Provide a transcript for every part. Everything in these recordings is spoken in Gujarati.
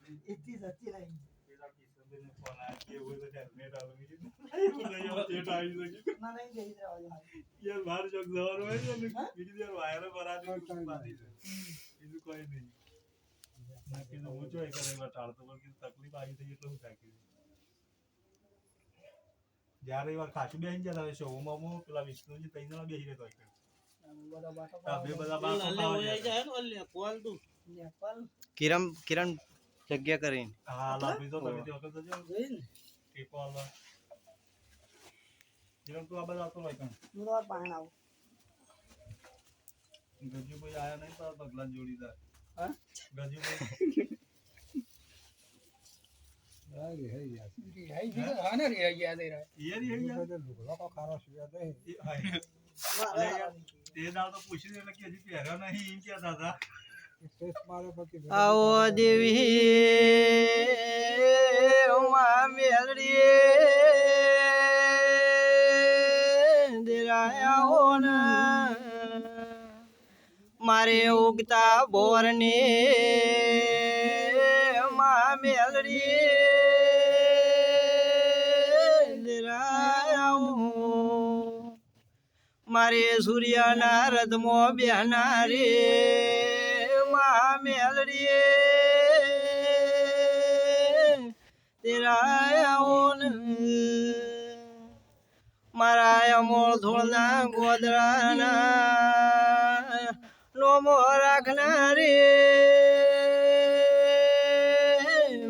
इतनी सच्ची नहीं ना नहीं गई रे यार बाहर चौक जवान है ना બીજી યાર વાયર બરાબર બીજું કોઈ નહીં ના કીધું હું જો એક વાર ટાળતો પણ કીધું તકલીફ આવી થઈ એટલે હું કાકી જ્યારે વાર ખાસી બેહીને જતા હવે શોમાં હું પેલા વિષ્ણુજી ત્રણ જણા બેહી રહેતો હોય बड़ा बाटा બે બધા બાપ જાય ને અલ્યા કોલ તું नेपाल કિરણ જગ્યા કરીને હા લાભી તો તમે તે વખત જો गई ટીપોલ જીવન તું આ બધા આવતો હોય કાં मुझे और पहन आओ ગજુભાઈ આયા નહીં તો બગલા જોડીદાર हाँ ગજુભાઈ ये नहीं है તે દાળ તો પૂછી એટલે કે હજી પહેર્યો નહીં એમ કહેતા હતા આવો દેવી ઉમા મેલડી દેરાયા ને મારે ઉગતા બોરને ઉમા મેલડી મારે સૂર્યના રથમાં બેહના રે મા મેલડી તેરા મારા અમોળ ધોળના ગોદરાના નોમો રાખના રે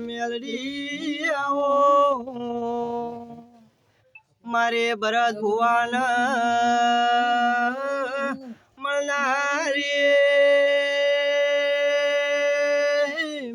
મેલડી આવો મારે ભરત ભુવાન મળનારી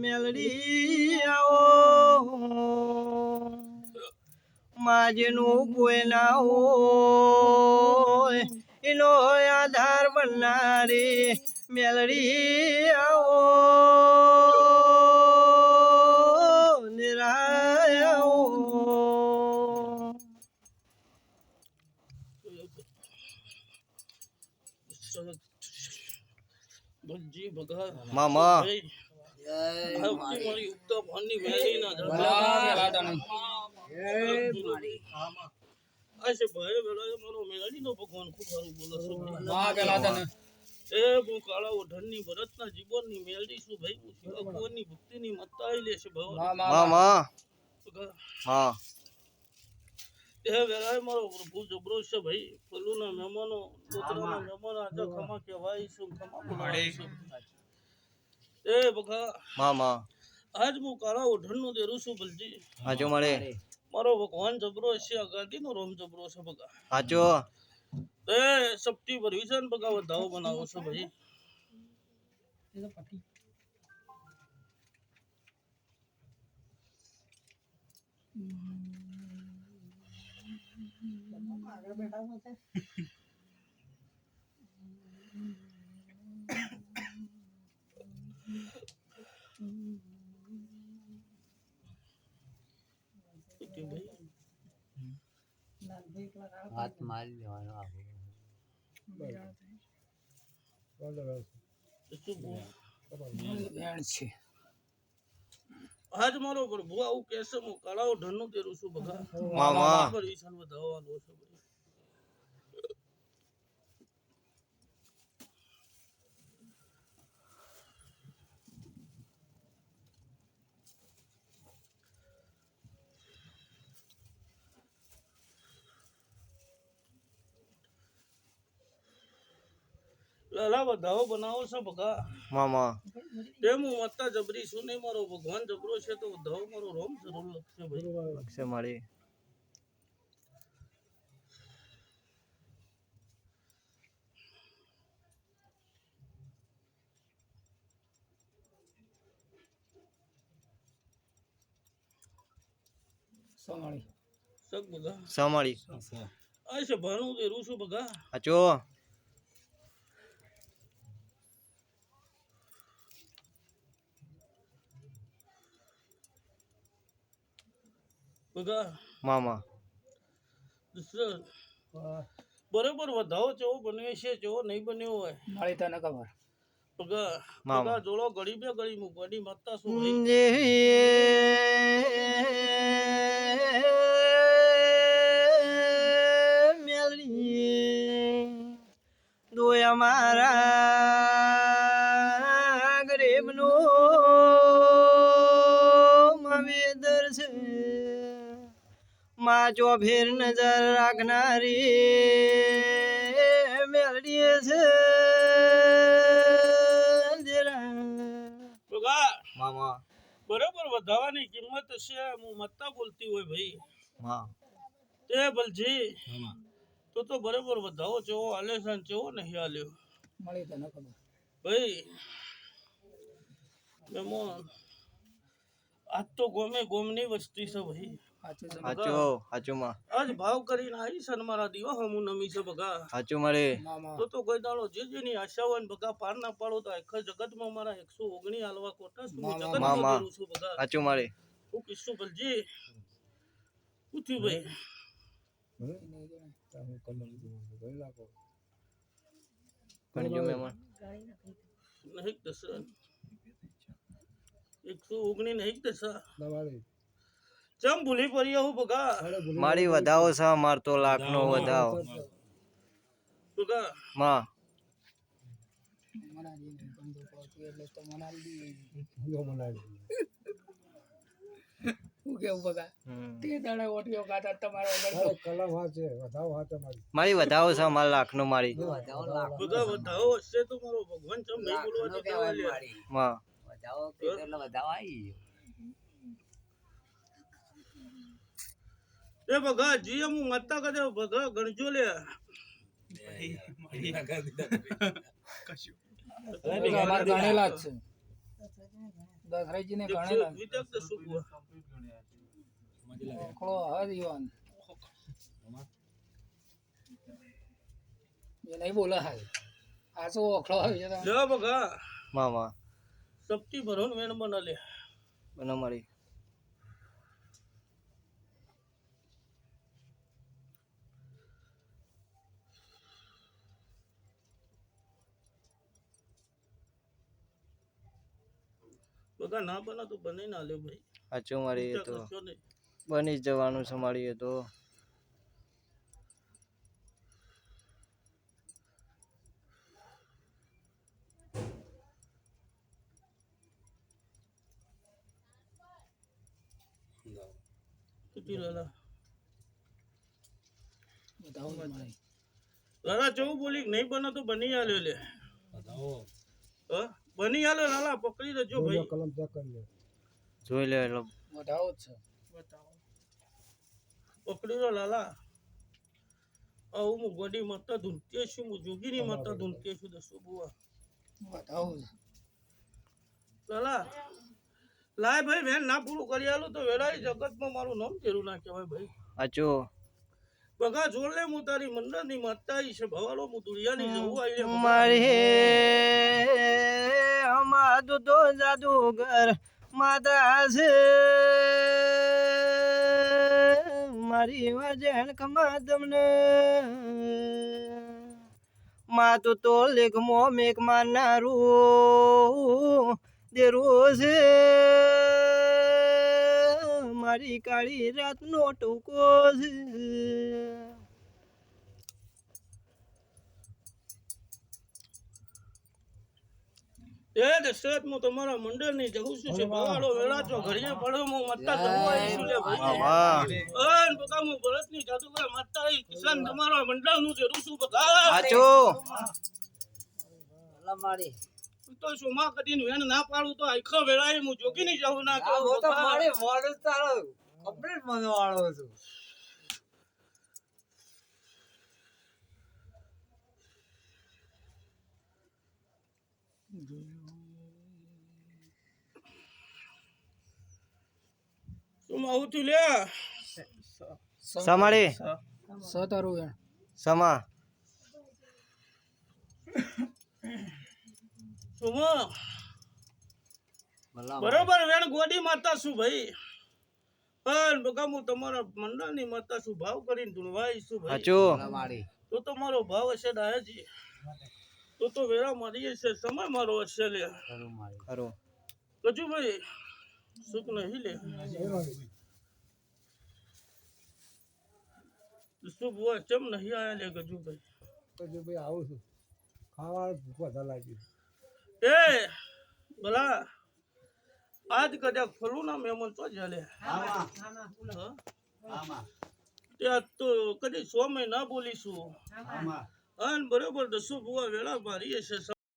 મેલડી આવો માજનું કોઈ ના હોય એનો આધાર બનનારી મેલડી આવો નિરાય આવો ભજી ભગા મામા મારી ઉત્તમ ભણની મેળી ના આશે ભાઈ વેળા મારો મેળી નો ભગવાન ખૂબ સારું બોલે છે એ હું કાળા ઓઢણની ભરતના જીવનની મેળડી છું ભાઈ હું શિવકોની ભક્તિની મતાઈ લેશે ભગવાન મામા હા એ વેળાએ મારો પ્રભુ જબરો છે ભાઈ પેલુંના મહેમાનો દોતરાના મહેમાનો આજે ખમા કહેવાય છું ખમા બોલાય છું એ બકા મામા આજ હું કાળા ઓઢણનું દેરું છું બલજી હાચો મળે મારો ભગવાન જબરો છે અગાડીનો રોમ જબરો છે બકા હાચો એ સપટી ભરવી છે ને બકા વધાવો બનાવો છો ભાઈ ये तो पट्टी आगे बैठा हुआ था હાથ મારી લેવાનો આજ મારો પ્રભુ આવું કહેશે હું કાળાઓ ઢળનું તેરું છું બગા મામા ઈશાન વધાવવા દો છો ભાઈ લાલા વધાવો બનાવો છો બગા મામા એમ હું મત્તા જબરી છું નહીં મારો ભગવાન જબરો છે તો વધાવો મારો રોમ જરૂર લખશે ભાઈ લક્ષે મળી સગ બગા સમળી આ છે ભાણું તેરું છું બગા હાચો બગા મામા બરોબર વધાવો જેવો બન્યો છે જેવો નહીં બન્યો હોય મળી તને ખબર બગા મામા. બગા જોડો ગળી બે ગળી મુ ગોડી મત્તા શું ભાઈ દોયા મારા ગરીબનો મવેદર છે માં જો ફેર નજર રાખનારી મેળીએ છે બગા મામા બરોબર વધાવાની કિંમત છે હું મત્તા બોલતી હોય ભાઈ હા તે બલજી તો બરોબર વધાવો જેવો હાલે છે ને જેવો નહીં હાલ્યો મળી તો ન ખબર ભાઈ મહેમાન આજ તો ગોમની વસ્તી છે ભાઈ હાચું માં આજ ભાવ કરીને આવી છે ને મારા દીવા હમું નમી છે બગા હાચું મળે તો કોઈ દાડો જે જેની આશા હોય ને બગા પાર ના પાડો તો આખા જગતમાં મારા 119 હાલવા કોટા છું હું જગતમાં મામા. બેરું છું બગા હાચું મળે હું કિસ્સો બલજી શું થયું ભાઈ ગણજો મહેમાન નહીં દસા 119 નહીં દસા ચમ ભૂલી પડી હું બગા મારી વધાવો છે માર તો લાખનો વધાવો બગા માં મારી વધાવો છે માર લાખનો મારી બગા વધાવો હશે તો મારો ભગવાન ચમ નહીં બોલવા દેતા લે માં એ બગા જી હું મત્તા કદે બગા ગણજો લે ગણેલા જ છે દસરાજીને ગણેલા વિતક તો શું બોલ ખળો હા દીવાન એ નહીં બોલે હાલ આ શું ઓખળો આવી છે લે બગા મામા સપટી ભરોન વેણ બના લે બનો મારી બગા ના બના તો બને ના લે ભાઈ હાચું મારી એ તો કશો નહીં. બની જ જવાનું છે મારી એ તો કેટલી લાલા બતાવો મારી લાલા ચૌ બોલી કે નહીં બના તો બની આલ્યો લે હા બની આલ્યો લાલા પકડી લેજો ભાઈ જોઈ લે એટલે બતાવો જ છે પકડી લો લાલા આવું હું ગોડી માતા ધૂંધતી છું હું જોગીની માતા ધૂંધતી છું દસો બુઆ બતાવો જ લાલા લાય ભાઈ મેં ના પૂરું કરી આલું તો વેળાઈ જગતમાં મારું નામ તેરું ના કહેવાય ભાઈ હાચું બગા જોડ લે હું તારી મંડળની માતા આવી છે ભવાલો હું દુનિયાની જવું આવી રે મારી અમારું તો જાદુગર માતા છે મારી વજન કમા તમને માતું તો લેખમો મેક મારનારું દેરું છે મારી કાળી રાતનો ટૂંકો છે એ દશરથ હું તમારા મંડળની જવું છું છે ભવાલો વેળાચો ઘડીએ પડો હું માતા જવું આવી છું લે ભાઈ મામા અન બગા હું ભરતની જાદુગર માતા આવી કિસાન તમારા મંડળનું જરૂર છું બગા હાચું મારી તો સોમા કદીને વેણ ના પાડું તો આખો વેળાએ હું જોગીની જવું ના કહું મોડું તારો કમ્પ્લીટ મનવાળો છું સોમા આવું તું લે સમારી તારું વેણ સમા સોમા બરોબર વેણ ગોડી માતા છું ભાઈ પણ બગા હું તમારા મંડળની માતા છું ભાવ કરીને ધૂણવાઈ છું ભાઈ હાચું તો તમારો ભાવ હશે દાયાજી તો વેળા મારી છે સમય મારો હશે લે ખરો ગજુભાઈ સુખ નહીં લે શું બુઆ ચમ નહીં આયા લે ગજુભાઈ પછી ભાઈ આવું છું ખાવા ભૂખ વધારે લાગી એ ભલા આજ કદાચ ફરું ના મહેમાન તો ચાલે ત્યાં તો કદી 100 ના બોલીશું અને બરોબર 10 બુઆ વેળા મારી છે